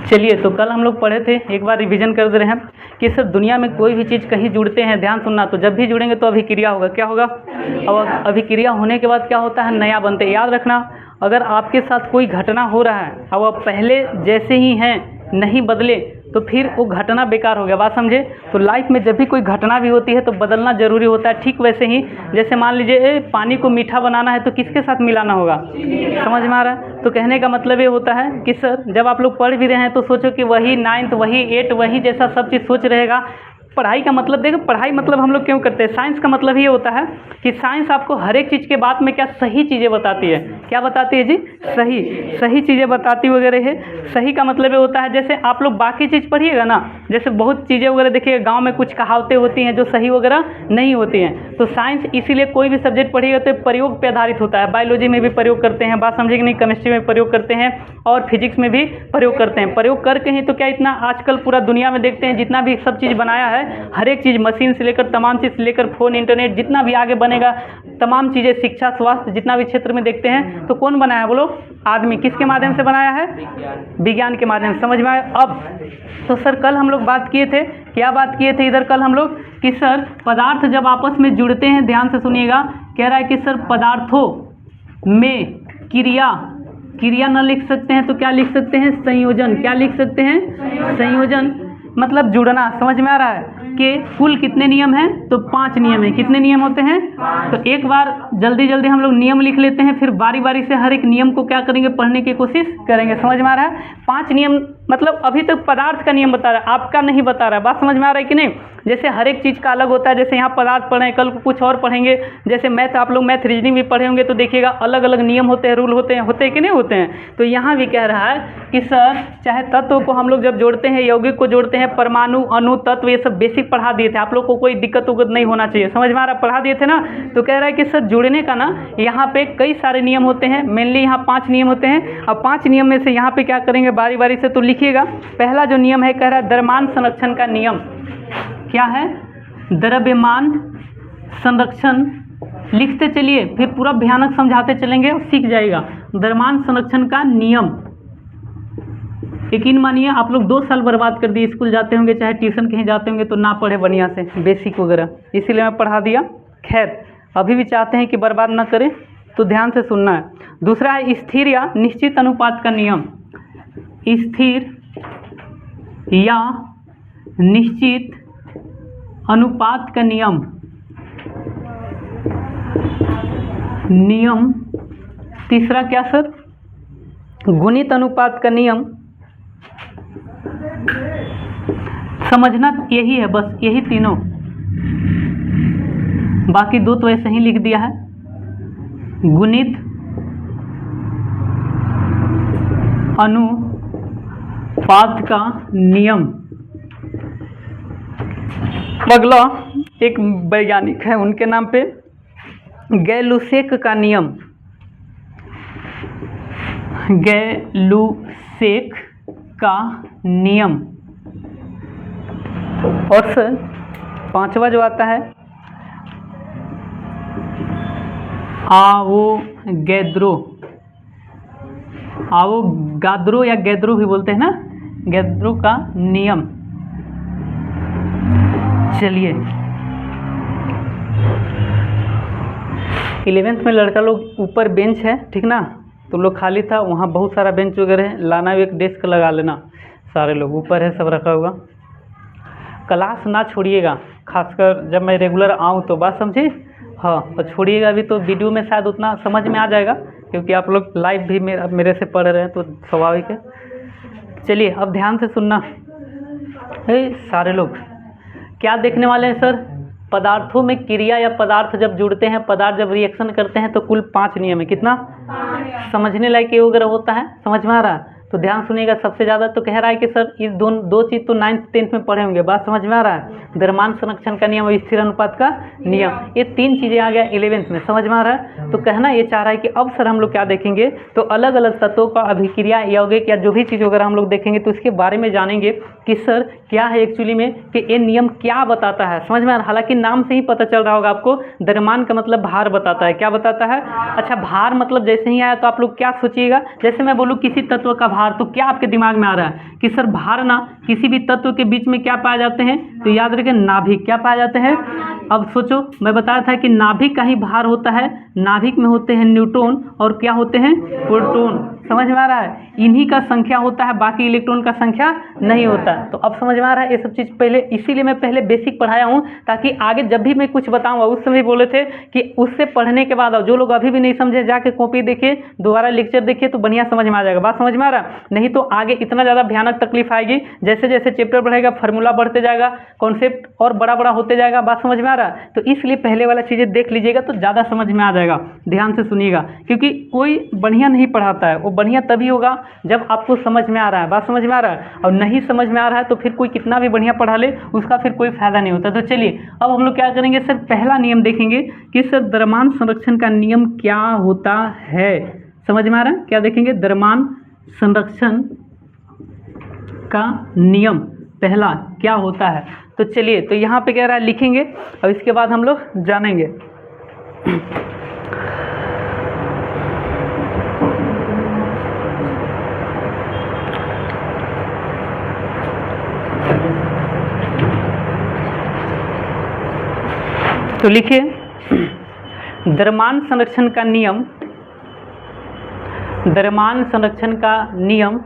चलिए, तो कल हम लोग पढ़े थे, एक बार रिवीजन कर दे रहे हैं कि सर दुनिया में कोई भी चीज़ कहीं जुड़ते हैं, ध्यान सुनना, तो जब भी जुड़ेंगे तो अभिक्रिया होगा। क्या होगा? और अभिक्रिया होने के बाद क्या होता है? नया बनते हैं। याद रखना, अगर आपके साथ कोई घटना हो रहा है अब आप पहले जैसे ही हैं, नहीं बदले, तो फिर वो घटना बेकार हो गया। बात समझे? तो लाइफ में जब भी कोई घटना भी होती है तो बदलना जरूरी होता है। ठीक वैसे ही जैसे मान लीजिए पानी को मीठा बनाना है तो किसके साथ मिलाना होगा? समझ में आ रहा है? तो कहने का मतलब ये होता है कि सर जब आप लोग पढ़ भी रहे हैं तो सोचो कि वही 9th, वही 8, वही जैसा सब चीज़ सोच रहेगा। पढ़ाई का मतलब देखो, पढ़ाई मतलब हम लोग क्यों करते हैं? साइंस का मतलब ये होता है कि साइंस आपको हर एक चीज़ के बाद में क्या सही चीज़ें बताती है। क्या बताती है जी? सही चीज़ें बताती वगैरह है। सही का मतलब ये होता है जैसे आप लोग बाकी चीज़ पढ़िएगा ना, जैसे बहुत चीज़ें वगैरह देखिएगा, गांव में कुछ कहावतें होती हैं जो सही वगैरह नहीं होती हैं। तो साइंस इसीलिए कोई भी सब्जेक्ट पढ़िएगा तो प्रयोग पे आधारित होता है। बायोलॉजी में भी प्रयोग करते हैं, बात समझे कि नहीं? केमिस्ट्री में प्रयोग करते हैं और फिजिक्स में भी प्रयोग करते हैं। प्रयोग करके ही तो क्या इतना आजकल पूरा दुनिया में देखते हैं जितना भी सब चीज़ बनाया है, हर एक चीज़, मशीन से लेकर तमाम चीज़ से लेकर फोन, इंटरनेट, जितना भी आगे बनेगा तमाम चीज़ें, शिक्षा, स्वास्थ्य, जितना भी क्षेत्र में देखते हैं तो कौन बनाया है बोलो? आदमी। किसके माध्यम से बनाया है? विज्ञान के माध्यम से। समझ में आया? अब तो सर कल हम लोग बात किए थे, क्या बात किए थे इधर कल हम लोग कि सर पदार्थ जब आपस में जुड़ते हैं, ध्यान से सुनिएगा, कह रहा है कि सर पदार्थों में क्रिया न लिख सकते हैं तो क्या लिख सकते हैं? संयोजन। क्या लिख सकते हैं? संयोजन मतलब जुड़ना। समझ में आ रहा है कि कुल कितने नियम हैं? तो 5 नियम हैं। कितने नियम होते हैं? तो एक बार जल्दी जल्दी हम लोग नियम लिख लेते हैं, फिर बारी बारी से हर एक नियम को क्या करेंगे? पढ़ने की कोशिश करेंगे। समझ में आ रहा है? 5 नियम मतलब अभी तक पदार्थ का नियम बता रहा है, आपका नहीं बता रहा है। बात समझ में आ रहा है कि नहीं? जैसे हर एक चीज़ का अलग होता है, जैसे यहाँ पदार्थ पढ़े, कल को कुछ और पढ़ेंगे। जैसे मैथ, आप लोग मैथ रीजनिंग भी पढ़े होंगे तो देखिएगा अलग अलग नियम होते हैं, रूल होते हैं कि नहीं होते हैं? तो यहाँ भी कह रहा है कि सर चाहे तत्व को हम लोग जब जोड़ते हैं, यौगिक को जोड़ते हैं, परमाणु, अणु, तत्व, ये सब बेसिक पढ़ा दिए थे। आप लोग को कोई दिक्कत उगत नहीं होना चाहिए। समझ में आ रहा? पढ़ा दिए थे ना। तो कह रहा है कि सर जुड़ने का ना यहाँ पे कई सारे नियम होते हैं, मेनली यहाँ 5 नियम होते हैं। अब 5 नियम में से यहाँ पे क्या करेंगे बारी बारी से, तो लिखिएगा। पहला जो नियम है, कह रहा है द्रव्यमान संरक्षण का नियम। क्या है? द्रव्यमान संरक्षण। लिखते चलिए, फिर पूरा भयानक समझाते चलेंगे और सीख जाएगा। द्रव्यमान संरक्षण का नियम। यकीन मानिए आप लोग 2 साल बर्बाद कर दिए, स्कूल जाते होंगे चाहे ट्यूशन कहीं जाते होंगे तो ना पढ़े बढ़िया से बेसिक वगैरह, इसीलिए मैं पढ़ा दिया। खैर अभी भी चाहते हैं कि बर्बाद ना करें तो ध्यान से सुनना है। दूसरा है स्थिर या निश्चित अनुपात का नियम। स्थिर या निश्चित अनुपात का नियम। तीसरा क्या सर? गुणित अनुपात का नियम। समझना यही है, बस यही तीनों, बाकी 2 तो ऐसे ही लिख दिया है। गुणित अनुपात का नियम। अगला एक वैज्ञानिक है, उनके नाम पे गैलुसेक का नियम। गैलुसेक का नियम। और सर 5वां जो आता है आवोगाद्रो या गैद्रो भी बोलते हैं ना, गैद्रो का नियम। चलिए 11th में लड़का लोग ऊपर बेंच है, ठीक ना, तुम लोग खाली था, वहाँ बहुत सारा बेंच वगैरह है, लाना, एक डेस्क लगा लेना। सारे लोग ऊपर है, सब रखा हुआ। क्लास ना छोड़िएगा, खासकर जब मैं रेगुलर आऊँ तो। बात समझे? हाँ, और छोड़िएगा भी तो वीडियो में शायद उतना समझ में आ जाएगा, क्योंकि आप लोग लाइव भी मेरे से पढ़ रहे हैं तो स्वाभाविक है। चलिए अब ध्यान से सुनना। सारे लोग क्या देखने वाले हैं सर? पदार्थों में क्रिया या पदार्थ जब जुड़ते हैं, पदार्थ जब रिएक्शन करते हैं तो कुल 5 नियम है। कितना? समझने लायक ये वगैरह होता है। समझ में आ रहा है? तो ध्यान सुनिएगा। सबसे ज़्यादा तो कह रहा है कि सर इस दो चीज़ तो 9th 10th में पढ़े होंगे। बात समझ में आ रहा है? द्रव्यमान संरक्षण का नियम और स्थिर अनुपात का नियम, ये 3 चीज़ें आ गया 11th में। समझ में आ रहा है? तो कहना ये चाह रहा है कि अब सर हम लोग क्या देखेंगे, तो अलग अलग तत्वों का अभिक्रिया, यौगिक या जो भी चीज़ वगैरह हम लोग देखेंगे तो इसके बारे में जानेंगे कि सर क्या है एक्चुअली में, कि ये नियम क्या बताता है। समझ में आ रहा है? हालांकि नाम से ही पता चल रहा होगा आपको, द्रव्यमान का मतलब भार बताता है। क्या बताता है? अच्छा, भार मतलब जैसे ही आया तो आप लोग क्या सोचिएगा, जैसे मैं बोलूँ किसी तत्व का भार, तो क्या आपके दिमाग में आ रहा है कि सर भार ना किसी भी तत्व के बीच में क्या पाए जाते हैं, तो याद रखें नाभिक क्या पाए जाते हैं। अब सोचो, मैं बताया था कि नाभिक का ही भार होता है, नाभिक में होते हैं न्यूट्रॉन और क्या होते हैं, प्रोटॉन। समझ में आ रहा है, इन्हीं का संख्या होता है, बाकी इलेक्ट्रॉन का संख्या नहीं होता। तो अब समझ में आ रहा है ये सब चीज़, पहले इसीलिए मैं पहले बेसिक पढ़ाया हूँ, ताकि आगे जब भी मैं कुछ बताऊंगा, उस समय बोले थे कि उससे पढ़ने के बाद जो लोग अभी भी नहीं समझे जाके कॉपी देखिए, दोबारा लेक्चर देखिए तो बढ़िया समझ में आ जाएगा। बात समझ में आ रहा है, नहीं तो आगे इतना ज़्यादा भयानक तकलीफ आएगी। जैसे जैसे चैप्टर बढ़ेगा फार्मूला बढ़ते जाएगा, कॉन्सेप्ट और बड़ा बड़ा होते जाएगा। बात समझ में आ रहा है, तो इसलिए पहले वाला चीज़ें देख लीजिएगा तो ज़्यादा समझ में आ जाएगा। ध्यान से सुनिएगा, क्योंकि कोई बढ़िया नहीं पढ़ाता है, वो बढ़िया तभी होगा जब आपको समझ में आ रहा है। बात समझ में आ रहा है, और नहीं समझ में आ रहा है तो फिर कोई कितना भी बढ़िया पढ़ा ले उसका फिर कोई फायदा नहीं होता। तो चलिए अब हम लोग क्या करेंगे सर, पहला नियम देखेंगे कि सर द्रव्यमान संरक्षण का नियम क्या होता है। समझ में आ रहा है, क्या देखेंगे, द्रव्यमान संरक्षण का नियम पहला क्या होता है। तो चलिए, तो यहाँ पे कह रहा है लिखेंगे और इसके बाद हम लोग जानेंगे। तो लिखिए, द्रव्यमान संरक्षण का नियम, द्रव्यमान संरक्षण का नियम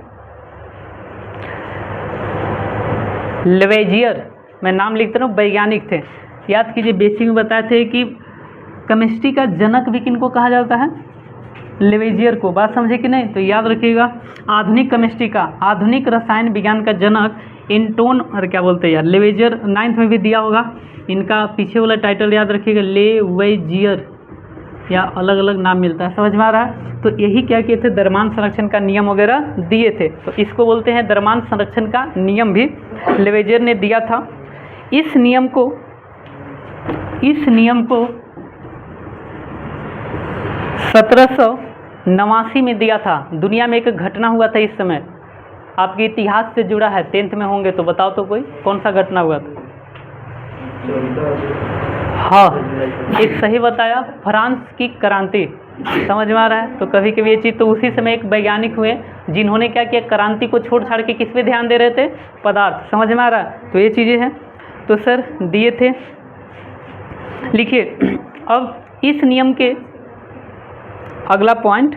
लेवेजियर, मैं नाम लिखता हूँ, वैज्ञानिक थे। याद कीजिए, बेसिक में बताए थे कि केमिस्ट्री का जनक भी किनको कहा जाता है, लेवेजियर को। बात समझे कि नहीं, तो याद रखिएगा, आधुनिक केमिस्ट्री का, आधुनिक रसायन विज्ञान का जनक एंटोन, और क्या बोलते हैं यार, लेवेजियर 9th में भी दिया होगा। इनका पीछे वाला टाइटल याद रखिएगा, लेवेजियर, या अलग अलग नाम मिलता है। समझ में आ रहा है, तो यही क्या किए थे, द्रव्यमान संरक्षण का नियम वगैरह दिए थे। तो इसको बोलते हैं द्रव्यमान संरक्षण का नियम, भी लेवेजियर ने दिया था। इस नियम को 1789 में दिया था। दुनिया में एक घटना हुआ था इस समय, आपके इतिहास से जुड़ा है, 10th में होंगे तो बताओ तो कोई कौन सा घटना हुआ था। हाँ, एक सही बताया, फ्रांस की क्रांति। समझ में आ रहा है, तो कभी कभी ये चीज़, तो उसी समय एक वैज्ञानिक हुए जिन्होंने क्या किया, क्रांति को छोड़ छाड़ के किस पे ध्यान दे रहे थे, पदार्थ। समझ में आ रहा है, तो ये चीज़ें हैं। तो सर दिए थे, लिखिए। अब इस नियम के अगला पॉइंट,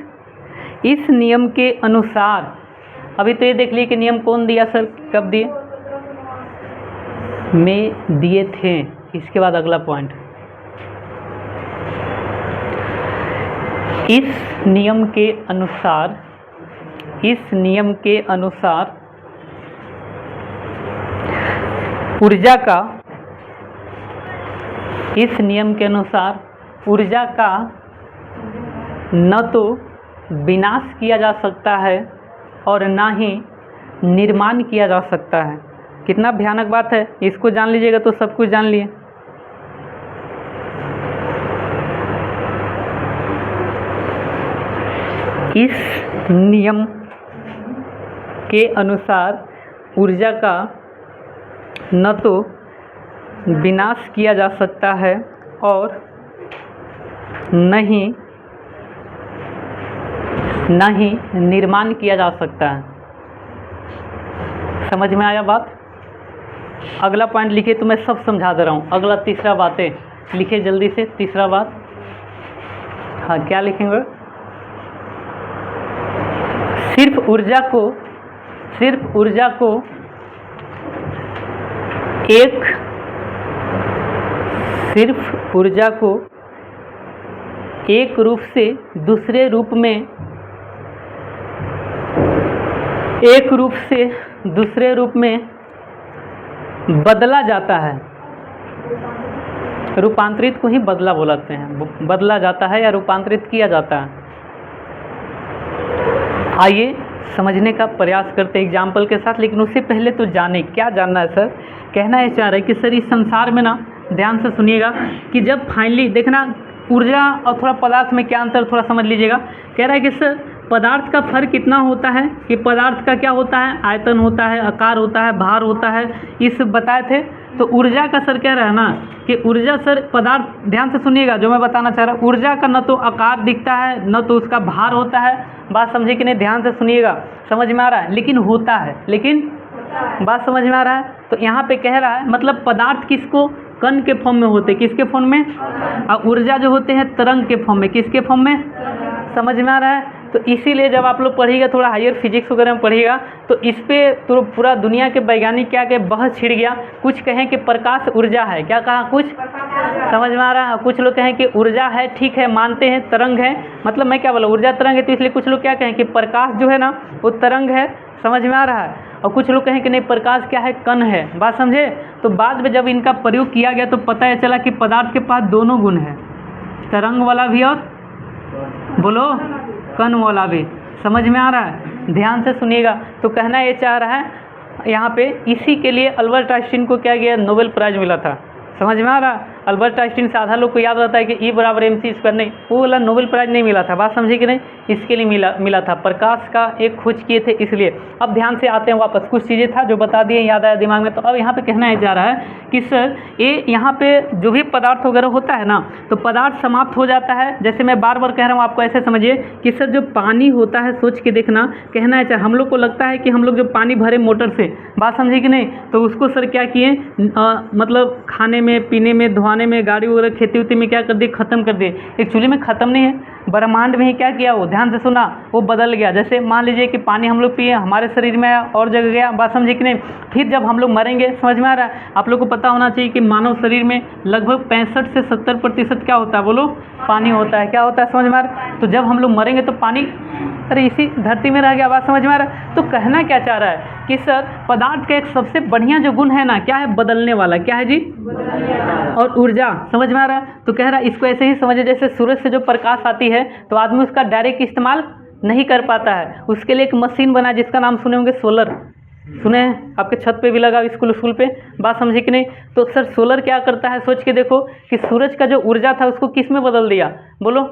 इस नियम के अनुसार, अभी तो ये देख लिए कि नियम कौन दिया सर, कब दिए, में दिए थे। इसके बाद अगला पॉइंट, इस नियम के अनुसार, इस नियम के अनुसार ऊर्जा का, इस नियम के अनुसार ऊर्जा का न तो विनाश किया जा सकता है और ना ही निर्माण किया जा सकता है। कितना भयानक बात है, इसको जान लीजिएगा तो सब कुछ जान लिए। इस नियम के अनुसार ऊर्जा का न तो विनाश किया जा सकता है और न ही निर्माण किया जा सकता है। समझ में आया बात। अगला पॉइंट लिखिए, तो मैं सब समझा दे रहा हूँ। अगला तीसरा बातें लिखिए जल्दी से, तीसरा बात। हाँ, क्या लिखेंगे, सिर्फ ऊर्जा को एक रूप से दूसरे रूप में, एक रूप से दूसरे रूप में बदला जाता है। रूपांतरित को ही बदला बोलते हैं, बदला जाता है या रूपांतरित किया जाता है। आइए समझने का प्रयास करते हैं एग्जाम्पल के साथ, लेकिन उससे पहले तो जाने, क्या जानना है सर, कहना है चाह रहा है कि सर इस संसार में ना, ध्यान से सुनिएगा, कि जब फाइनली देखना ऊर्जा और थोड़ा पदार्थ में क्या अंतर, थोड़ा समझ लीजिएगा। कह रहा है कि सर पदार्थ का फर्क कितना होता है, कि पदार्थ का क्या होता है, आयतन होता है, आकार होता है, भार होता है, इस बताए थे। तो ऊर्जा का सर कह रहा है ना कि ऊर्जा सर पदार्थ, ध्यान से सुनिएगा जो मैं बताना चाह रहा हूँ, ऊर्जा का न तो आकार दिखता है न तो उसका भार होता है। बात समझे कि नहीं, ध्यान से सुनिएगा, समझ में आ रहा है, लेकिन होता है, लेकिन बात समझ में आ रहा है। तो यहाँ पे कह रहा है मतलब पदार्थ किसको, कण के फॉर्म में होते, किसके फॉर्म में, और ऊर्जा जो होते हैं तरंग के फॉर्म में, किसके फॉर्म में, समझ में आ रहा है। तो इसीलिए जब आप लोग पढ़िएगा थोड़ा हायर फिजिक्स वगैरह में पढ़िएगा तो इस पर तो पूरा दुनिया के वैज्ञानिक क्या के बहस छिड़ गया। कुछ कहें कि प्रकाश ऊर्जा है, क्या कहा, कुछ समझ में आ रहा है, कुछ लोग कहें कि ऊर्जा है, ठीक है मानते हैं, तरंग है, मतलब मैं क्या बोला, ऊर्जा तरंग है, तो इसलिए कुछ लोग क्या कहें कि प्रकाश जो है ना वो तरंग है, समझ में आ रहा है। और कुछ लोग कहें कि नहीं प्रकाश क्या है, कण है, बात समझे। तो बाद में जब इनका प्रयोग किया गया तो पता चला कि पदार्थ के पास दोनों गुण हैं, तरंग वाला भी और बोलो कण वाला भी, समझ में आ रहा है, ध्यान से सुनिएगा। तो कहना ये चाह रहा है यहाँ पे, इसी के लिए अल्बर्ट आइंस्टीन को क्या गया, नोबेल प्राइज़ मिला था, समझ में आ रहा है। अल्बर्ट आइंस्टीन से आधा लोग को याद रहता है कि E = mc², नहीं, वो वाला नोबेल प्राइज़ नहीं मिला था, बात समझे कि नहीं, इसके लिए मिला था, प्रकाश का एक खोज किए थे इसलिए। अब ध्यान से आते हैं वापस, कुछ चीज़ें था जो बता दिए, याद आया दिमाग में। तो अब यहाँ पे कहना है जा रहा है कि सर ये यहाँ पे जो भी पदार्थ वगैरह होता है ना, तो पदार्थ समाप्त हो जाता है। जैसे मैं बार बार कह रहा हूँ आपको, ऐसे समझिए कि सर जो पानी होता है, सोच के देखना, कहना है हम लोग को लगता है कि हम लोग जो पानी भरे मोटर से, बात समझे कि नहीं, तो उसको सर क्या किए, मतलब खाने में, पीने में, धोने में, गाड़ी वगैरह, खेती उती में क्या कर दिए, खत्म कर दिए। एक्चुअली में खत्म नहीं है, ब्रह्मांड में ही क्या किया वो, ध्यान से सुना, वो बदल गया। जैसे मान लीजिए कि पानी हम लोग पिए, हमारे शरीर में आया और जगह गया, बात समझे कि नहीं। फिर जब हम लोग मरेंगे, समझ में आ रहा है, आप लोग को पता होना चाहिए कि मानव शरीर में लगभग 65 से 70% क्या होता है, बोलो, पानी होता है, क्या होता है, समझ में आ रहा है। तो जब हम लोग मरेंगे तो पानी अरे इसी धरती में रह गया, बात समझ में आ रहा है। तो कहना क्या चाह रहा है कि सर पदार्थ का एक सबसे बढ़िया जो गुण है ना, क्या है, बदलने वाला, क्या है जी, और ऊर्जा, समझ में आ रहा है। तो कह रहा है इसको ऐसे ही समझे, जैसे सूरज से जो प्रकाश आती है तो आदमी उसका डायरेक्ट इस्तेमाल नहीं कर पाता है, उसके लिए एक मशीन बना जिसका नाम सुने होंगे, सोलर, सुने हैं, आपके छत पे भी लगा स्कूल पे, बात समझे कि नहीं। तो सर सोलर क्या करता है, सोच के देखो कि सूरज का जो ऊर्जा था उसको किस में बदल दिया, बोलो,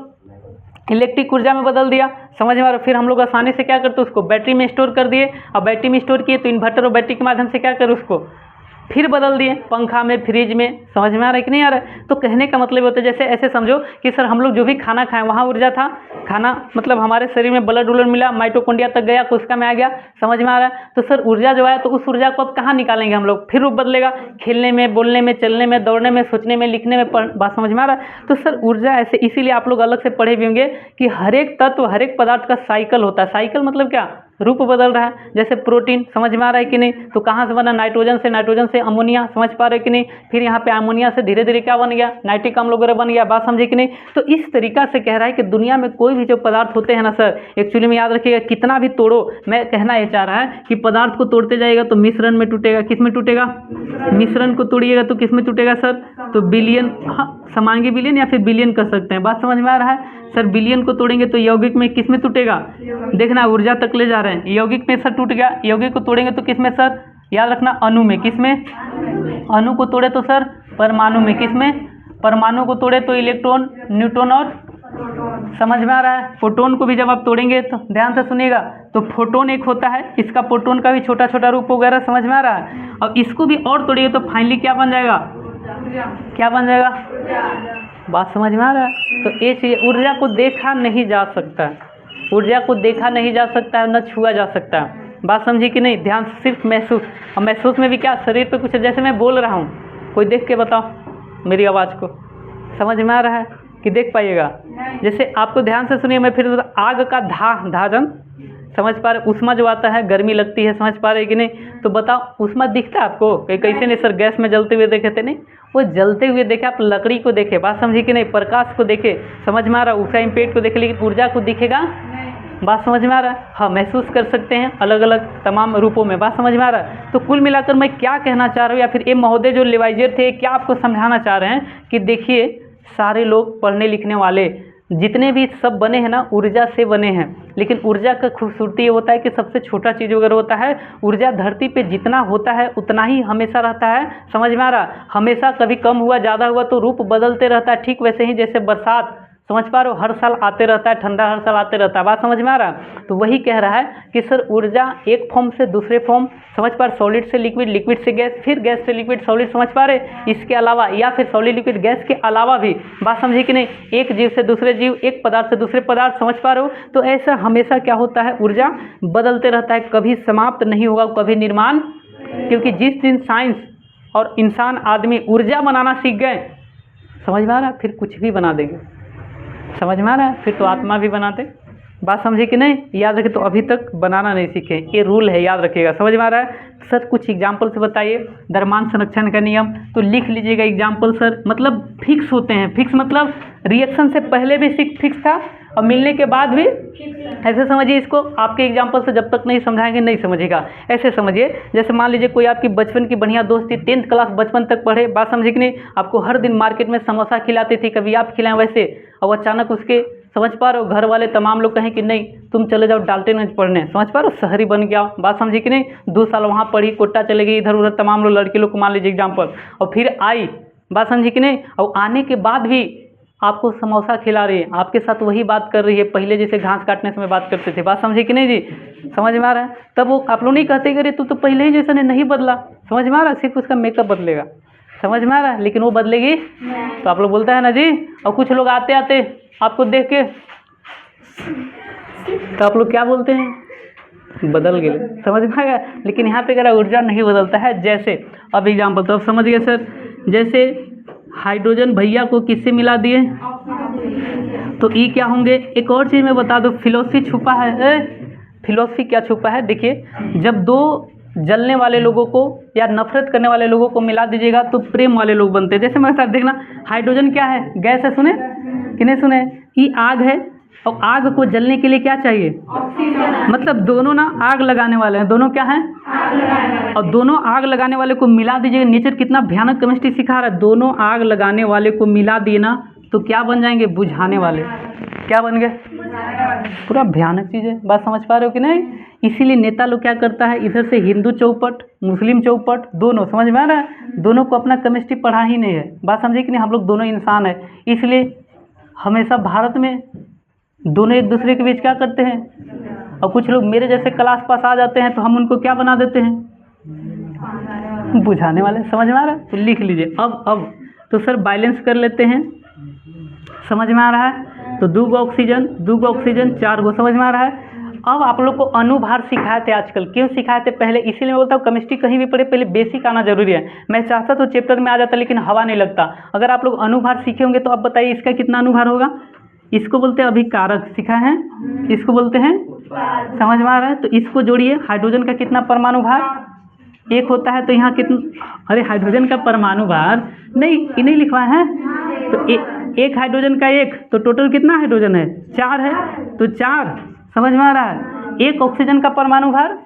इलेक्ट्रिक ऊर्जा में बदल दिया, समझ में आ रहा। फिर हम लोग आसानी से क्या करते, उसको बैटरी में स्टोर कर दिए, और बैटरी में स्टोर किए तो इन्वर्टर और बैटरी के माध्यम से क्या करें, उसको फिर बदल दिए पंखा में, फ्रिज में, समझ में आ रहा है कि नहीं आ रहा है। तो कहने का मतलब होता है, जैसे ऐसे समझो कि सर हम लोग जो भी खाना खाएं वहाँ ऊर्जा था, खाना मतलब हमारे शरीर में ब्लड उलड मिला, माइटोकॉन्ड्रिया तक गया, कोशिका में आ गया, समझ में आ रहा है। तो सर ऊर्जा जो है, तो उस ऊर्जा को अब कहाँ निकालेंगे हम लोग, फिर रूप बदलेगा, खेलने में, बोलने में, चलने में, दौड़ने में, सोचने में, लिखने में, बात समझ में आ रहा है। तो सर ऊर्जा ऐसे, इसीलिए आप लोग अलग से पढ़े भी होंगे कि हर एक तत्व, हर एक पदार्थ का साइकिल होता है। साइकिल मतलब क्या, रूप बदल रहा है। जैसे प्रोटीन, समझ में आ रहा है कि नहीं, तो कहाँ से बना, नाइट्रोजन से, नाइट्रोजन से अमोनिया, समझ पा रहे कि नहीं, फिर यहाँ पे अमोनिया से धीरे धीरे क्या बन गया, नाइट्रिक अम्ल वगैरह बन गया, बात समझे कि नहीं। तो इस तरीका से कह रहा है कि दुनिया में कोई भी जो पदार्थ होते हैं ना सर, एक्चुअली में याद रखिएगा, कितना भी तोड़ो, मैं कहना ये चाह रहा है कि पदार्थ को तोड़ते जाएगा तो मिश्रण में टूटेगा, किस में टूटेगा, मिश्रण को तोड़िएगा तो किस में टूटेगा सर, तो बिलियन, हाँ समांगी बिलियन या फिर बिलियन कर सकते हैं, बात समझ में आ रहा है सर। बिलियन को तोड़ेंगे तो यौगिक में किस में टूटेगा, देखना ऊर्जा तक ले जा रहे हैं, यौगिक में सर टूट गया। यौगिक को तोड़ेंगे तो किस में सर, याद रखना अणु में, किस में, अणु को तोड़े तो सर परमाणु में, किस में, परमाणु को तोड़े तो इलेक्ट्रॉन, न्यूट्रॉन और, समझ में आ रहा है। फोटोन को भी जब आप तोड़ेंगे तो ध्यान से सुनिएगा, तो फोटोन एक होता है, इसका प्रोटोन का भी छोटा छोटा रूप वगैरह, समझ में आ रहा है। और इसको भी और तोड़िए तो फाइनली क्या बन जाएगा, क्या बन जाएगा, बात समझ में आ रहा है। तो ये चीज़, ऊर्जा को देखा नहीं जा सकता, ऊर्जा को देखा नहीं जा सकता है, न छुआ जा सकता है, बात समझी कि नहीं। ध्यान सिर्फ महसूस, और महसूस में भी क्या, शरीर पे कुछ, जैसे मैं बोल रहा हूँ, कोई देख के बताओ मेरी आवाज़ को, समझ में आ रहा है कि देख पाइएगा। जैसे आपको ध्यान से सुनिए, मैं फिर आग का धाजन, समझ पा रहे, उष्मा जो आता है, गर्मी लगती है, समझ पा रहे कि नहीं। तो बताओ उष्मा दिखता है आपको, कैसे नहीं सर, गैस में जलते हुए देखे थे, नहीं, वो जलते हुए देखे, आप लकड़ी को देखे, बात समझी कि नहीं, प्रकाश को देखे, समझ में आ रहा है, ऊर्जा इम्पेक्ट को देखे, लेकिन ऊर्जा को दिखेगा, बात समझ में आ रहा है। हाँ, महसूस कर सकते हैं अलग अलग तमाम रूपों में, बात समझ में आ रहा है। तो कुल मिलाकर मैं क्या कहना चाह रहा हूँ, या फिर ये महोदय जो लेवाइजर थे, क्या आपको समझाना चाह रहे हैं कि देखिए सारे लोग पढ़ने लिखने वाले जितने भी सब बने हैं ना, ऊर्जा से बने हैं। लेकिन ऊर्जा का खूबसूरती ये होता है कि सबसे छोटा चीज़ वगैरह होता है, ऊर्जा धरती पे जितना होता है उतना ही हमेशा रहता है, समझ में आ रहा, हमेशा कभी कम हुआ ज़्यादा हुआ तो रूप बदलते रहता है। ठीक वैसे ही जैसे बरसात, समझ पा रहे हो, हर साल आते रहता है, ठंडा हर साल आते रहता है, बात समझ में आ रहा है। तो वही कह रहा है कि सर ऊर्जा एक फॉर्म से दूसरे फॉर्म, समझ पा रहे, सॉलिड से लिक्विड, लिक्विड से गैस, फिर गैस से लिक्विड, सॉलिड, समझ पा रहे, इसके अलावा या फिर सॉलिड लिक्विड गैस के अलावा भी, बात समझे कि नहीं, एक जीव से दूसरे जीव, एक पदार्थ से दूसरे पदार्थ, समझ पा रहे हो। तो ऐसा हमेशा क्या होता है, ऊर्जा बदलते रहता है, कभी समाप्त नहीं होगा, कभी निर्माण, क्योंकि जिस दिन साइंस और इंसान आदमी ऊर्जा बनाना सीख गए, समझ में आ रहा है, फिर कुछ भी बना देंगे, समझ में आ रहा है, फिर तो आत्मा भी बनाते, बात समझे कि नहीं, याद रखे। तो अभी तक बनाना नहीं सीखे, ये रूल है, याद रखिएगा, समझ में आ रहा है। सर कुछ एग्जाम्पल से बताइए, द्रव्यमान संरक्षण का नियम, तो लिख लीजिएगा एग्जाम्पल सर, मतलब फिक्स होते हैं, फिक्स मतलब रिएक्शन से पहले भी फिक्स था और मिलने के बाद भी, ऐसे समझिए इसको, आपके एग्जाम्पल से जब तक नहीं समझाएंगे नहीं समझेगा, ऐसे समझिए, जैसे मान लीजिए कोई आपकी बचपन की बढ़िया दोस्त थी, 10th क्लास बचपन तक पढ़े, बात समझे कि नहीं, आपको हर दिन मार्केट में समोसा खिलाती थी, कभी आप खिलाएं वैसे, और अचानक उसके, समझ पा रहे हो, घर वाले तमाम लोग कहें कि नहीं तुम चले जाओ डाल्टनगंज पढ़ने, समझ पा रहे हो, शहरी बन गया, बात समझी कि नहीं, 2 साल वहाँ पढ़ी, कोटा चले गई, इधर उधर तमाम लोग, लड़के लोग को मान लीजिए एग्जाम्पल, और फिर आई, बात समझी कि नहीं, और आने के बाद भी आपको समोसा खिला रही है, आपके साथ वही बात कर रही है, पहले जैसे घास काटने समय बात करते थे, बात समझी कि नहीं जी, समझ में आ रहा है। तब वो आप लोग नहीं कहते कि अरे तू तो पहले ही जैसा नहीं बदला, समझ में आ रहा है, सिर्फ उसका मेकअप बदलेगा, समझ में आ रहा है, लेकिन वो बदलेगी, तो आप लोग बोलते हैं ना जी। और कुछ लोग आते आते आपको देख के, तो आप लोग क्या बोलते हैं, बदल गए, समझ में आ गया। लेकिन यहाँ पे अगर ऊर्जा नहीं बदलता है, जैसे अब एग्जाम्पल तो अब समझ गए सर, जैसे हाइड्रोजन भैया को किससे मिला दिए, तो ई क्या होंगे। एक और चीज़ मैं बता दूँ, फिलोसफी छुपा है, फिलोसफी क्या छुपा है, देखिए, जब 2 जलने वाले लोगों को या नफरत करने वाले लोगों को मिला दीजिएगा तो प्रेम वाले लोग बनते हैं। जैसे मेरे साथ देखना, हाइड्रोजन क्या है, गैस है, सुने कि नहीं सुने, ई आग है, और आग को जलने के लिए क्या चाहिए, मतलब दोनों ना आग लगाने वाले हैं, दोनों क्या हैं, और दोनों आग लगाने वाले को मिला दीजिएगा, नेचर कितना भयानक केमिस्ट्री सिखा रहा है, दोनों आग लगाने वाले को मिला दिए ना तो क्या बन जाएंगे, बुझाने वाले, क्या बन गए, पूरा भयानक चीज़ है, बात समझ पा रहे हो कि नहीं। इसीलिए नेता लोग क्या करता है, इधर से हिंदू चौपट, मुस्लिम चौपट, दोनों, समझ में आ रहा है, दोनों को अपना केमिस्ट्री पढ़ा ही नहीं है, बात समझे कि नहीं, हम लोग दोनों इंसान है, इसलिए हमेशा भारत में दोनों एक दूसरे के बीच क्या करते हैं, और कुछ लोग मेरे जैसे क्लास पास आ जाते हैं तो हम उनको क्या बना देते हैं, बुझाने वाले, समझ में आ रहा है। तो लिख लीजिए अब तो सर बैलेंस कर लेते हैं, समझ में आ रहा है। तो 2 ऑक्सीजन 4 गो, समझ में आ रहा है। अब आप लोग को अनुभार सिखाए थे आजकल, क्यों सिखाए थे पहले, इसीलिए मैं बोलता हूँ केमिस्ट्री कहीं भी पढ़े पहले बेसिक आना जरूरी है। मैं चाहता तो चैप्टर में आ जाता, लेकिन हवा नहीं लगता। अगर आप लोग अनुभार सीखे होंगे तो अब बताइए इसका कितना अनुभार होगा, इसको बोलते हैं अभिकारक, सीखा है, इसको बोलते हैं, समझ में आ रहा है। तो इसको जोड़िए, हाइड्रोजन का कितना परमाणु भार, 1 होता है, तो यहाँ कितना, अरे हाइड्रोजन का परमाणु भार नहीं लिखवा है, तो एक हाइड्रोजन का 1, तो टोटल कितना हाइड्रोजन है, 4 है, तो 4, समझ में आ रहा है। 1 ऑक्सीजन का परमाणु भार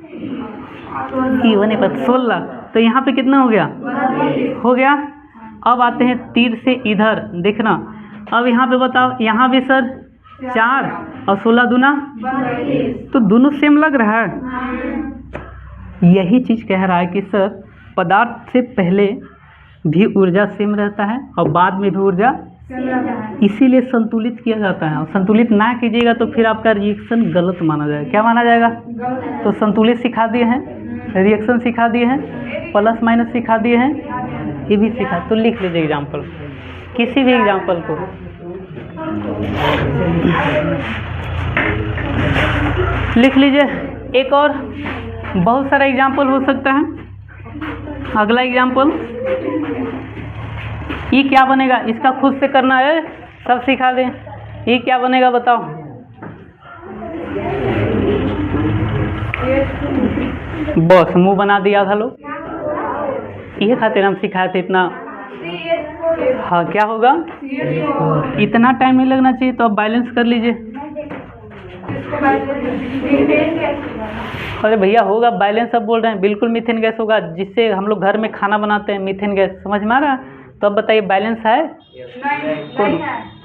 नहीं पता, 16, तो यहाँ पे कितना हो गया। अब आते हैं तीर से इधर देखना, अब यहाँ पे बताओ, यहाँ भी सर 4 और 16 दूना, तो दोनों सेम लग रहा है। यही चीज़ कह रहा है कि सर पदार्थ से पहले भी ऊर्जा सेम रहता है और बाद में भी ऊर्जा, इसीलिए संतुलित किया जाता है। और संतुलित ना कीजिएगा तो फिर आपका रिएक्शन गलत माना जाएगा। क्या माना जाएगा, तो संतुलित सिखा दिए हैं, रिएक्शन सिखा दिए हैं, प्लस माइनस सिखा दिए हैं, ये भी सिखा। तो लिख लीजिए एग्जाम्पल, किसी भी एग्जाम्पल को लिख लीजिए। एक और बहुत सारा एग्जाम्पल हो सकता है। अगला एग्जाम्पल, ये क्या बनेगा, इसका खुद से करना है, सब सिखा दें। ये क्या बनेगा बताओ, बस मुंह बना दिया था लोग, ये खातिर हम सिखाए थे इतना। हाँ क्या होगा, इतना टाइम नहीं लगना चाहिए, तो आप बैलेंस कर लीजिए। अरे भैया होगा बैलेंस, सब बोल रहे हैं, बिल्कुल मीथेन गैस होगा, जिससे हम लोग घर में खाना बनाते हैं, मीथेन गैस, समझ में आ रहा है। तो अब बताइए बैलेंस है,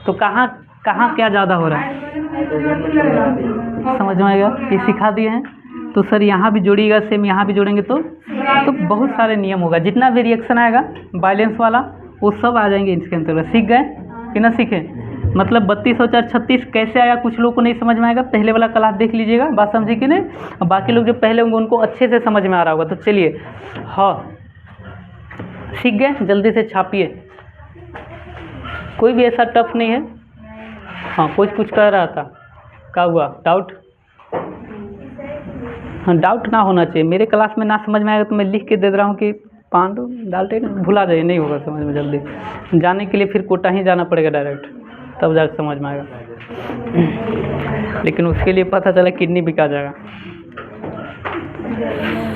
तो कहाँ क्या ज़्यादा हो रहा है, समझ में आएगा। ये सिखा दिए हैं, तो सर यहाँ भी जोड़िएगा, सेम यहाँ भी जोड़ेंगे तो बहुत सारे नियम होगा, जितना भी रिएक्शन आएगा बैलेंस वाला वो सब आ जाएंगे इसके अंतर्गत। सीख गए कि ना सीखे, मतलब 32 और 4 36 कैसे आया, कुछ लोग को नहीं समझ में आएगा, पहले वाला क्लास देख लीजिएगा, बात समझे कि नहीं। और बाकी लोग जो पहले होंगे उनको अच्छे से समझ में आ रहा होगा। तो चलिए, हाँ सीख गए, जल्दी से छापिए, कोई भी ऐसा टफ नहीं है। हाँ कोई कुछ कह रहा था, क्या हुआ, डाउट? हाँ डाउट ना होना चाहिए, मेरे क्लास में ना समझ में आएगा तो मैं लिख के दे रहा हूँ कि पांडु डालते भुला जाइए, नहीं होगा समझ में जल्दी। जाने के लिए फिर कोटा ही जाना पड़ेगा डायरेक्ट, तब जाकर समझ में आएगा। लेकिन उसके लिए पता चला किडनी बिका जाएगा।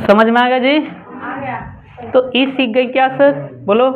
समझ में आएगा जी? तो ई सीख गई क्या सर, बोलो।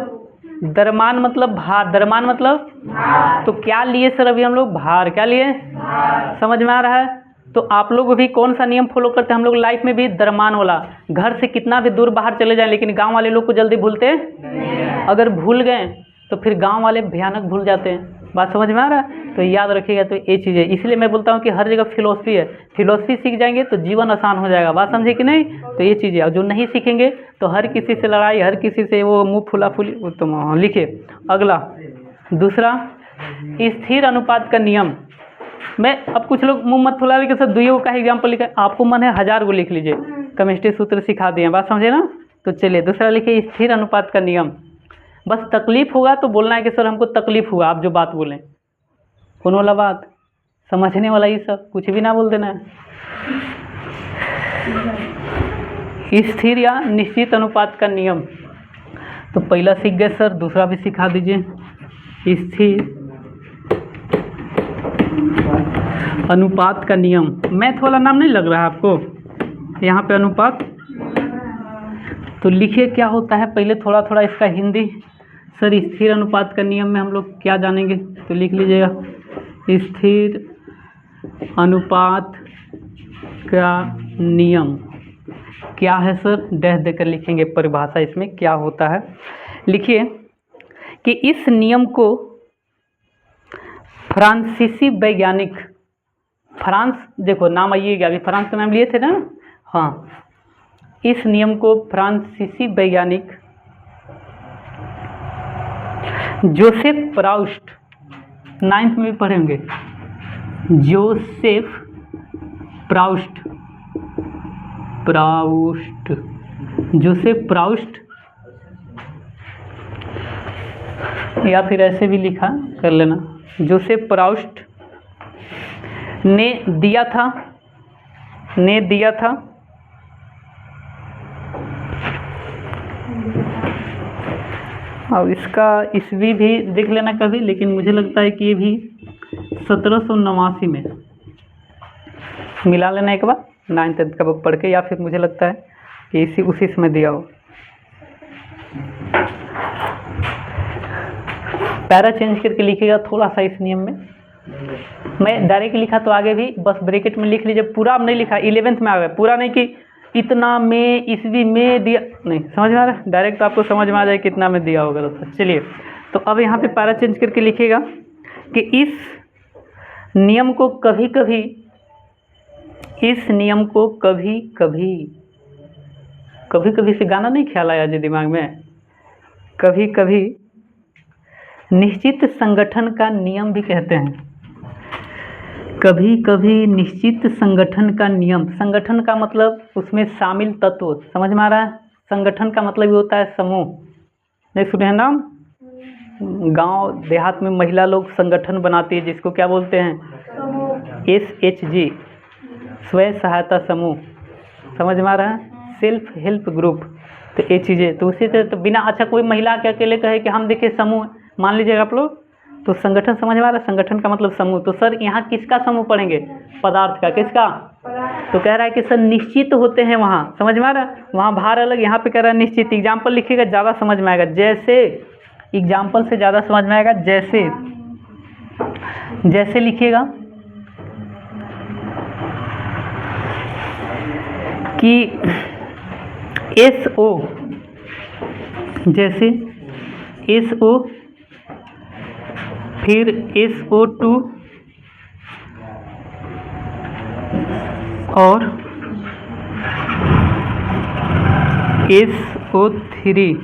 द्रव्यमान मतलब भार, द्रव्यमान मतलब भार। तो क्या लिए सर अभी हम लोग, भार। क्या लिए, भार। समझ में आ रहा है? तो आप लोग भी कौन सा नियम फॉलो करते हैं हम लोग लाइफ में भी, द्रव्यमान वाला। घर से कितना भी दूर बाहर चले जाएं, लेकिन गांव वाले लोग को जल्दी भूलते हैं। अगर भूल गए तो फिर गांव वाले भयानक भूल जाते हैं। बात समझ में आ रहा है? तो याद रखिएगा। तो ये चीज़ है, इसलिए मैं बोलता हूँ कि हर जगह फिलोसफी है, फिलोसफी सीख जाएंगे तो जीवन आसान हो जाएगा। बात समझे कि नहीं? तो ये चीज़ है। और जो नहीं सीखेंगे तो हर किसी से लड़ाई, हर किसी से वो मुँह फुला फुली। तो लिखिए अगला, दूसरा स्थिर अनुपात का नियम। मैं अब कुछ लोग मुँह मत फुला, लेकिन सर दुइयों का एग्जाम्पल लिखा, आपको मन है 1000 को लिख लीजिए, केमिस्ट्री सूत्र सिखा दिए। बात समझे ना? तो चलिए दूसरा लिखिए, स्थिर अनुपात का नियम। बस तकलीफ होगा तो बोलना है कि सर हमको तकलीफ हुआ, आप जो बात बोलें कौन वाला बात, समझने वाला ही सब, कुछ भी ना बोल देना है। स्थिर या निश्चित अनुपात का नियम, तो पहला सीख गए सर, दूसरा भी सिखा दीजिए। स्थिर अनुपात का नियम, मैथ वाला नाम नहीं लग रहा है आपको यहाँ पे, अनुपात। तो लिखिए क्या होता है, पहले थोड़ा थोड़ा इसका हिंदी। सर स्थिर अनुपात का नियम में हम लोग क्या जानेंगे, तो लिख लीजिएगा, स्थिर अनुपात का नियम क्या है सर, डैश देकर लिखेंगे, परिभाषा इसमें क्या होता है। लिखिए कि इस नियम को फ्रांसीसी वैज्ञानिक, फ्रांस, देखो नाम आइएगा, अभी फ्रांस का नाम लिए थे ना, हाँ, इस नियम को फ्रांसीसी वैज्ञानिक जोसेफ प्राउस्ट, 9th में भी पढ़े होंगे, जोसेफ प्राउस्ट, जोसेफ प्राउस्ट, या फिर ऐसे भी लिखा कर लेना, जोसेफ प्राउस्ट ने दिया था, और इसका ईस्वी भी देख लेना कभी, लेकिन मुझे लगता है कि ये भी 1789 में, मिला लेना एक बार 9th 10th का बुक पढ़ के, या फिर मुझे लगता है कि इसी उसी समय दिया हो। पैरा चेंज करके लिखिएगा थोड़ा सा इस नियम में, मैं डायरेक्ट लिखा तो आगे भी बस ब्रैकेट में लिख लीजिए, पूरा अब नहीं लिखा, 11th में आ गया, पूरा नहीं कि इतना में, ईस्वी में दिया, नहीं समझ में आ रहा है, डायरेक्ट आपको समझ में आ जाए कितना में दिया होगा दोस्तों। चलिए तो अब यहाँ पे पैरा चेंज करके लिखिएगा कि इस नियम को कभी कभी, इस नियम को कभी कभी से गाना नहीं ख्याल आया जी दिमाग में, कभी कभी निश्चित संगठन का नियम भी कहते हैं, कभी कभी निश्चित संगठन का नियम। संगठन का मतलब उसमें शामिल तत्व, समझ में आ रहा है? संगठन का मतलब ये होता है समूह, नहीं सुने हैं नाम? गांव देहात में महिला लोग संगठन बनाती है, जिसको क्या बोलते हैं, SHG, स्वयं सहायता समूह, समझ में आ रहा है? Self help group. तो ये चीज़ें, तो उसी से तो बिना, अच्छा कोई महिला के अकेले कहे कि हम देखिए समूह, मान लीजिएगा आप लोग, तो संगठन समझ में आ रहा है? संगठन का मतलब समूह। तो सर यहाँ किसका समूह पढ़ेंगे, पदार्थ का, किसका? तो कह रहा है कि सर निश्चित होते हैं वहाँ, समझ में आ रहा है? वहाँ भार अलग, यहाँ पे कह रहा है निश्चित। एग्जाम्पल लिखिएगा ज़्यादा समझ में आएगा, जैसे, एग्जाम्पल से ज़्यादा समझ में आएगा, जैसे, जैसे लिखिएगा कि SO, जैसे SO, फिर SO2 और SO3।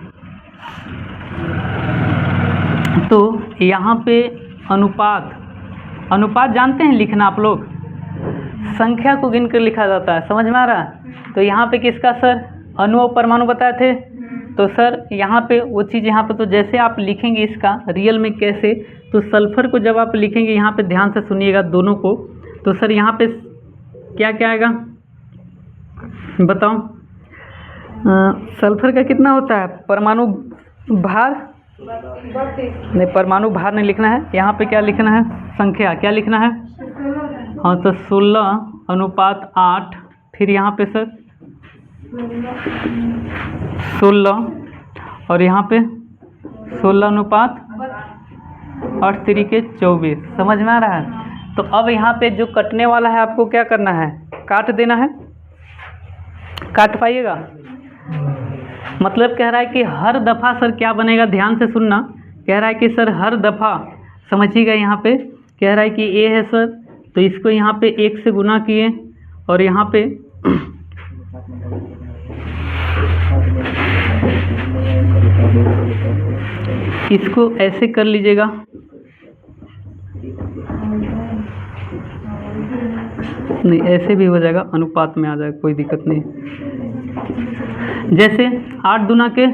तो यहाँ पे अनुपात अनुपात जानते हैं लिखना आप लोग? संख्या को गिन कर लिखा जाता है, समझ में आ रहा है? तो यहाँ पे किसका सर अणु और परमाणु बताए थे, तो सर यहाँ पे वो चीज़ यहाँ पे, तो जैसे आप लिखेंगे इसका रियल में कैसे, तो सल्फर को जब आप लिखेंगे यहाँ पे ध्यान से सुनिएगा दोनों को, तो सर यहाँ पे क्या क्या आएगा बताओ? सल्फर का कितना होता है परमाणु भार? नहीं, परमाणु भार नहीं लिखना है, यहाँ पे क्या लिखना है? संख्या। क्या लिखना है? हाँ, तो 16:8। फिर यहाँ पे सर 16 और यहाँ पे 16:8×3=24। समझ में आ रहा है? तो अब यहाँ पे जो कटने वाला है आपको क्या करना है? काट देना है। काट पाइएगा? मतलब कह रहा है कि हर दफ़ा सर क्या बनेगा, ध्यान से सुनना। कह रहा है कि सर हर दफ़ा, समझिएगा यहाँ पे कह रहा है कि ए है सर, तो इसको यहाँ पे 1 से गुना किए और यहाँ पे इसको ऐसे कर लीजिएगा, नहीं ऐसे भी हो जाएगा, अनुपात में आ जाएगा, कोई दिक्कत नहीं। जैसे 8 दूना के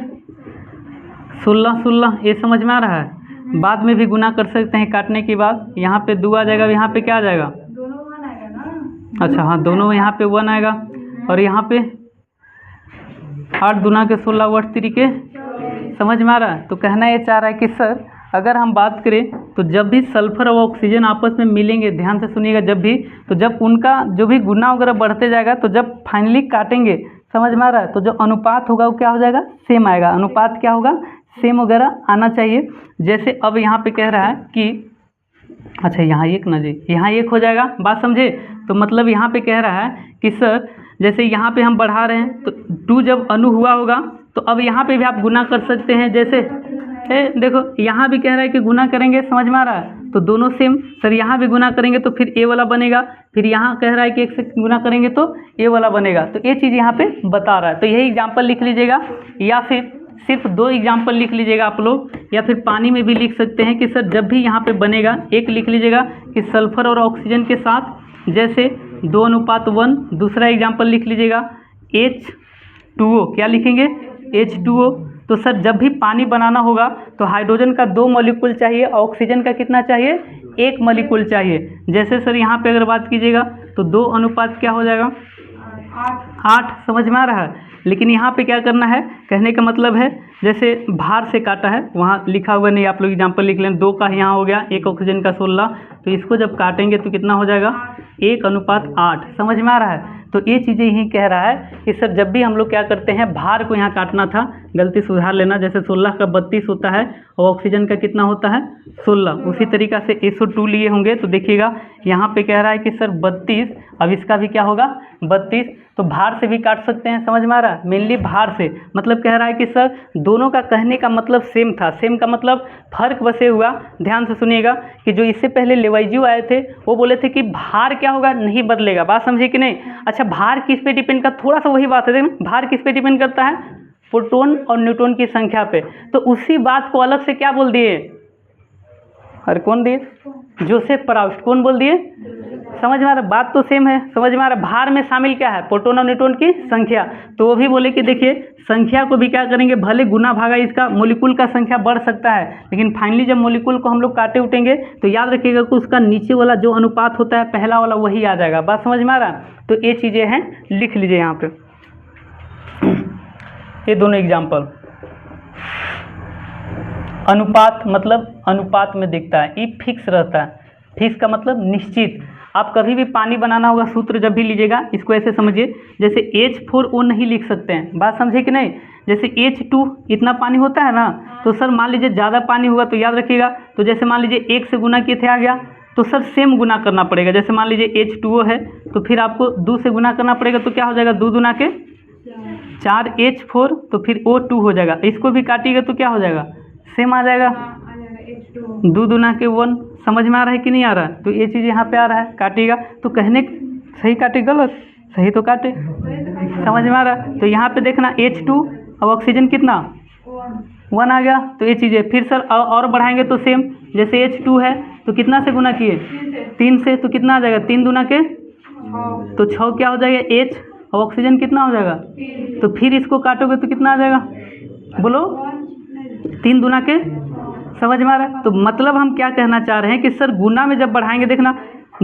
16, ये समझ में आ रहा है? बाद में भी गुना कर सकते हैं काटने के बाद। यहाँ पे 2 आ जाएगा, यहाँ पे क्या आ जाएगा? दोनों 1 आएगा ना। अच्छा हाँ, दोनों यहाँ पे 1 आएगा और यहाँ पे 8 दूना के 16 समझ में आ रहा है? तो कहना ये चाह रहा है कि सर अगर हम बात करें तो जब भी सल्फर और ऑक्सीजन आपस में मिलेंगे, ध्यान से सुनिएगा, जब भी, तो जब उनका जो भी गुना वगैरह बढ़ते जाएगा, तो जब फाइनली काटेंगे, समझ में आ रहा है, तो जो अनुपात होगा वो क्या हो जाएगा? सेम आएगा। अनुपात क्या होगा? सेम वगैरह आना चाहिए। जैसे अब यहाँ पे कह रहा है कि अच्छा यहाँ 1 ना जी, यहाँ 1 हो जाएगा, बात समझे? तो मतलब यहाँ पे कह रहा है कि सर जैसे यहाँ पे हम बढ़ा रहे हैं तो 2 जब अणु हुआ होगा तो अब यहाँ पे भी आप गुना कर सकते हैं। जैसे देखो यहाँ भी कह रहा है कि गुना करेंगे, समझ में आ रहा है? तो दोनों सेम। सर यहाँ भी गुना करेंगे तो फिर ए वाला बनेगा, फिर यहाँ कह रहा है कि 1 से गुना करेंगे तो ए वाला बनेगा। तो ये चीज़ यहाँ पे बता रहा है। तो यही एग्जाम्पल लिख लीजिएगा, या फिर सिर्फ 2 एग्जाम्पल लिख लीजिएगा आप लोग, या फिर पानी में भी लिख सकते हैं कि सर जब भी यहाँ पे बनेगा, एक लिख लीजिएगा कि सल्फर और ऑक्सीजन के साथ जैसे 2:1। दूसरा एग्जाम्पल लिख लीजिएगा H2O। क्या लिखेंगे? H2O। तो सर जब भी पानी बनाना होगा तो हाइड्रोजन का 2 मॉलिक्यूल चाहिए, ऑक्सीजन का कितना चाहिए? 1 मॉलिक्यूल चाहिए। जैसे सर यहाँ पे अगर बात कीजिएगा तो 2 अनुपात क्या हो जाएगा? 8। समझ में आ रहा है? लेकिन यहाँ पे क्या करना है, कहने का मतलब है जैसे भार से काटा है, वहाँ लिखा हुआ नहीं, आप लोग एग्जाम्पल लिख लें। 2 का यहाँ हो गया, 1 ऑक्सीजन का 16, तो इसको जब काटेंगे तो कितना हो जाएगा? 1:8। समझ में आ रहा है? तो ये चीज़ें यही कह रहा है कि सर जब भी हम लोग क्या करते हैं, भार को यहाँ काटना था, गलती सुधार लेना। जैसे 16 का 32 होता है और ऑक्सीजन का कितना होता है? 16। उसी तरीक़ा से 102 लिए होंगे तो देखिएगा यहाँ पे कह रहा है कि सर 32, अब इसका भी क्या होगा? 32। तो भार से भी काट सकते हैं, समझ में आ रहा है? मेनली भार से, मतलब कह रहा है कि सर दोनों का कहने का मतलब सेम था। सेम का मतलब फर्क बसे हुआ। ध्यान से सुनिएगा कि जो इससे पहले लेवाइजियो आए थे वो बोले थे कि भार क्या होगा? नहीं बदलेगा। बात समझे कि नहीं? अच्छा, भार किस पे डिपेंड करता? थोड़ा सा वही बात है, भार किस पे डिपेंड करता है? प्रोटॉन और न्यूट्रॉन की संख्या पे। तो उसी बात को अलग से क्या बोल दिए? अरे कौन दिए? Joseph Proust. कौन बोल दिए? समझ में आ रहा? बात तो सेम है, समझ में आ रहा? भार में शामिल क्या है? प्रोटॉन और न्यूट्रॉन की संख्या। तो वो भी बोले कि देखिए संख्या को भी क्या करेंगे, भले गुना भागा इसका मोलिकुल का संख्या बढ़ सकता है, लेकिन फाइनली जब मोलिकुल को हम लोग काटे उठेंगे तो याद रखिएगा कि उसका नीचे वाला जो अनुपात होता है पहला वाला वही आ जाएगा। बात समझ में आ रहा? तो ये चीज़ें हैं, लिख लीजिए यहाँ पे ये दोनों एग्जाम्पल। अनुपात मतलब अनुपात में दिखता है, ये फिक्स रहता है। फिक्स का मतलब निश्चित। आप कभी भी पानी बनाना होगा, सूत्र जब भी लीजिएगा इसको ऐसे समझिए, जैसे H4O नहीं लिख सकते हैं। बात समझे कि नहीं? जैसे H2 इतना पानी होता है ना, तो सर मान लीजिए ज़्यादा पानी होगा तो याद रखिएगा, तो जैसे मान लीजिए 1 से गुना किए थे आ गया, तो सर सेम गुना करना पड़ेगा। जैसे मान लीजिए H2O है तो फिर आपको 2 से गुना करना पड़ेगा, तो क्या हो जाएगा? 2 दूना के 4 H4, तो फिर O2 हो जाएगा। इसको भी काटिएगा तो क्या हो जाएगा? सेम आ जाएगा। 2 दूना के 1। समझ में आ रहा है कि नहीं आ रहा है? तो ये चीज़ यहाँ पे आ रहा है, काटिएगा तो कहने सही काटे गलत, सही तो काटे। समझ में आ रहा है? तो यहाँ पे देखना H2 और ऑक्सीजन कितना? 1 आ गया। तो ये चीज़ें फिर सर और बढ़ाएंगे तो सेम, जैसे H2 है तो कितना से गुना किए? 3 से। तो कितना आ जाएगा? 3 दूना के, तो 6 क्या हो जाएगा? H। और ऑक्सीजन कितना हो जाएगा? तो फिर इसको काटोगे तो कितना आ जाएगा? बोलो। 3 दूना के, समझ में आ रहा है? तो मतलब हम क्या कहना चाह रहे हैं कि सर गुना में जब बढ़ाएंगे, देखना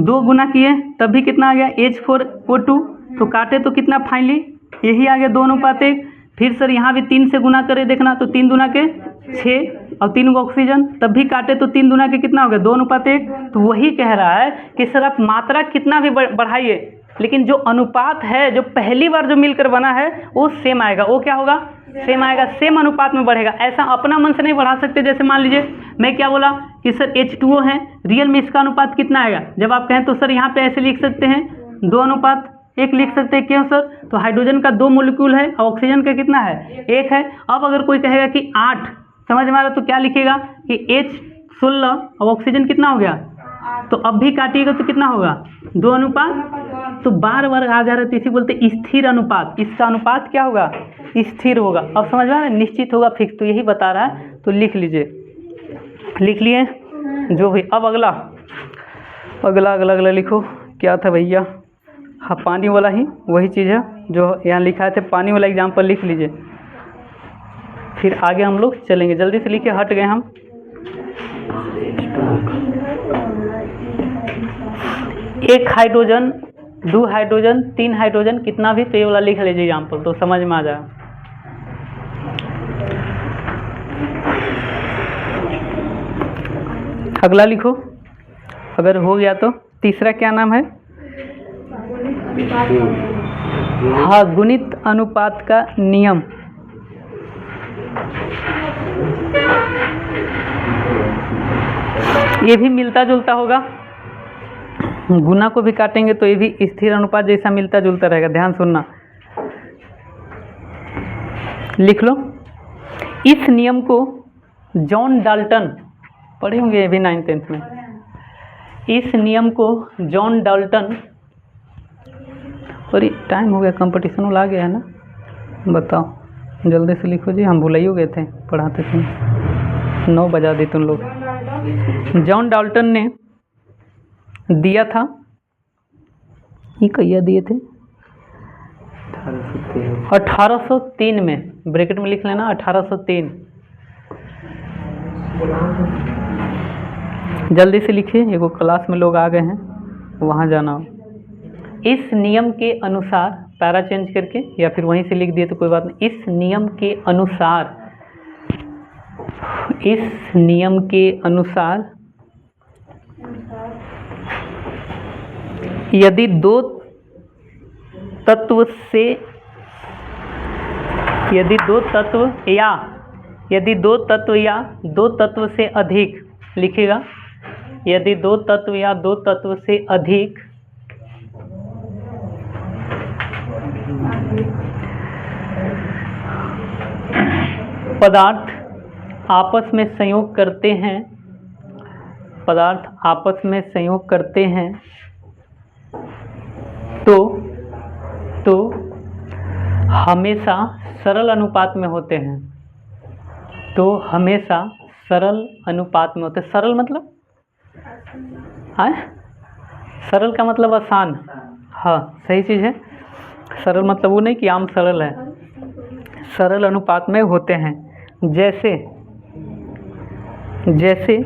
2 गुना किए तब भी कितना आ गया? H4O2। तो काटे तो कितना फाइनली यही आ गया 2:1। फिर सर यहाँ भी 3 से गुना करें, देखना तो 3 दूना के 6 और 3 ऑक्सीजन, तब भी काटे तो 3 दूना के कितना हो गया? 2:1। तो वही कह रहा है कि सर आप मात्रा कितना भी बढ़ाइए, लेकिन जो अनुपात है, जो पहली बार जो मिलकर बना है वो सेम आएगा। वो क्या होगा? सेम आएगा, सेम अनुपात में बढ़ेगा। ऐसा अपना मन से नहीं बढ़ा सकते। जैसे मान लीजिए मैं क्या बोला कि सर H2O है, रियल में इसका अनुपात कितना आएगा? जब आप कहें तो सर यहाँ पे ऐसे लिख सकते हैं 2:1 लिख सकते हैं। क्यों सर? तो हाइड्रोजन का 2 मोलिक्यूल है और ऑक्सीजन का कितना है? 1 है। अब अगर कोई कहेगा कि 8, समझ में आ रहा है, तो क्या लिखेगा कि H16 और ऑक्सीजन कितना हो गया? तो अब भी काटिएगा तो कितना होगा? 2:1। तो बार बार आ जा रहा है, तो इसी बोलते स्थिर अनुपात। इसका अनुपात क्या होगा? स्थिर होगा। अब समझ में आ रहा है? निश्चित होगा, फिक्स। तो यही बता रहा है, तो लिख लीजिए। लिख लिए जो भी। अब अगला लिखो। क्या था भैया? हाँ, पानी वाला ही वही चीज़ है जो यहाँ लिखा है। पानी वाला एग्जाम्पल लिख लीजिए, फिर आगे हम लोग चलेंगे। जल्दी से लिखिए, हट गए हम। एक हाइड्रोजन, 2 हाइड्रोजन, 3 हाइड्रोजन, कितना भी, तो ये वाला लिख लीजिए एग्जाम्पल, तो समझ में आ जाए। अगला लिखो, अगर हो गया तो। तीसरा क्या नाम है? हाँ, गुणित अनुपात का नियम। ये भी मिलता जुलता होगा। गुना को भी काटेंगे तो ये भी स्थिर अनुपात जैसा मिलता जुलता रहेगा। ध्यान सुनना, लिख लो। इस नियम को जॉन डाल्टन, पढ़े होंगे ये भी 9th-10th में। इस नियम को जॉन डाल्टन, और टाइम हो गया, कंपटीशन वाला आ गया है ना, बताओ जल्दी से लिखो जी। हम भूल ही हो गए थे पढ़ाते समय, 9 बजा दी तुम लोग। जॉन डाल्टन ने दिया था, ये कहिया दिए थे? 1803 में, ब्रैकेट में लिख लेना 1803। जल्दी से लिखिए, एगो क्लास में लोग आ गए हैं, वहाँ जाना हो। इस नियम के अनुसार, पैरा चेंज करके या फिर वहीं से लिख दिए तो कोई बात नहीं। इस नियम के अनुसार, इस नियम के अनुसार यदि दो तत्व या दो तत्व से अधिक, लिखेगा, यदि 2 तत्व या 2 तत्व से अधिक पदार्थ आपस में संयोग करते हैं, पदार्थ आपस में संयोग करते हैं, तो हमेशा सरल अनुपात में होते हैं। तो हमेशा सरल अनुपात में होते हैं। सरल मतलब, हाँ, सरल का मतलब आसान। हाँ, सही चीज़ है। सरल मतलब वो नहीं कि आम सरल है, सरल अनुपात में होते हैं। जैसे जैसे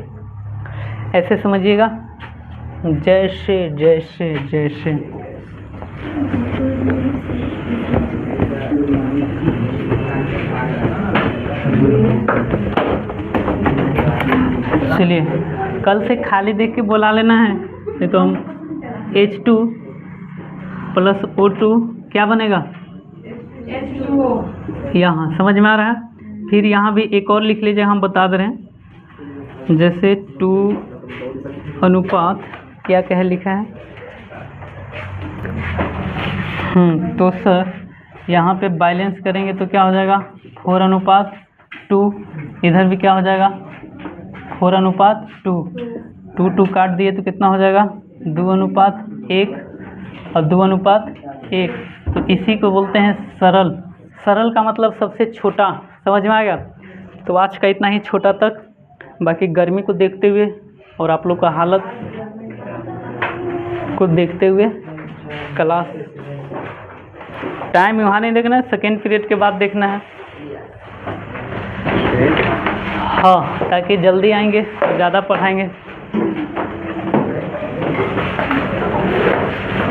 ऐसे समझिएगा, जैसे जैसे जैसे चलिए कल से खाली देख के बुला लेना है, नहीं तो हम H2 + O2 क्या बनेगा? H2O। यहाँ समझ में आ रहा है। फिर यहाँ भी एक और लिख लीजिए, हम बता दे रहे हैं। जैसे 2 अनुपात क्या कह लिखा है, तो सर यहाँ पे बैलेंस करेंगे तो क्या हो जाएगा? 4:2। इधर भी क्या हो जाएगा? 4:2। 2 काट दिए तो कितना हो जाएगा? 2:1 और 2:1। तो इसी को बोलते हैं सरल। सरल का मतलब सबसे छोटा, समझ में आ गया? तो आज का इतना ही छोटा तक। बाकी गर्मी को देखते हुए और आप लोग का हालत को देखते हुए क्लास टाइम वहाँ नहीं देखना है, सेकेंड पीरियड के बाद देखना है। हाँ, ताकि जल्दी आएंगे तो ज़्यादा पढ़ाएंगे।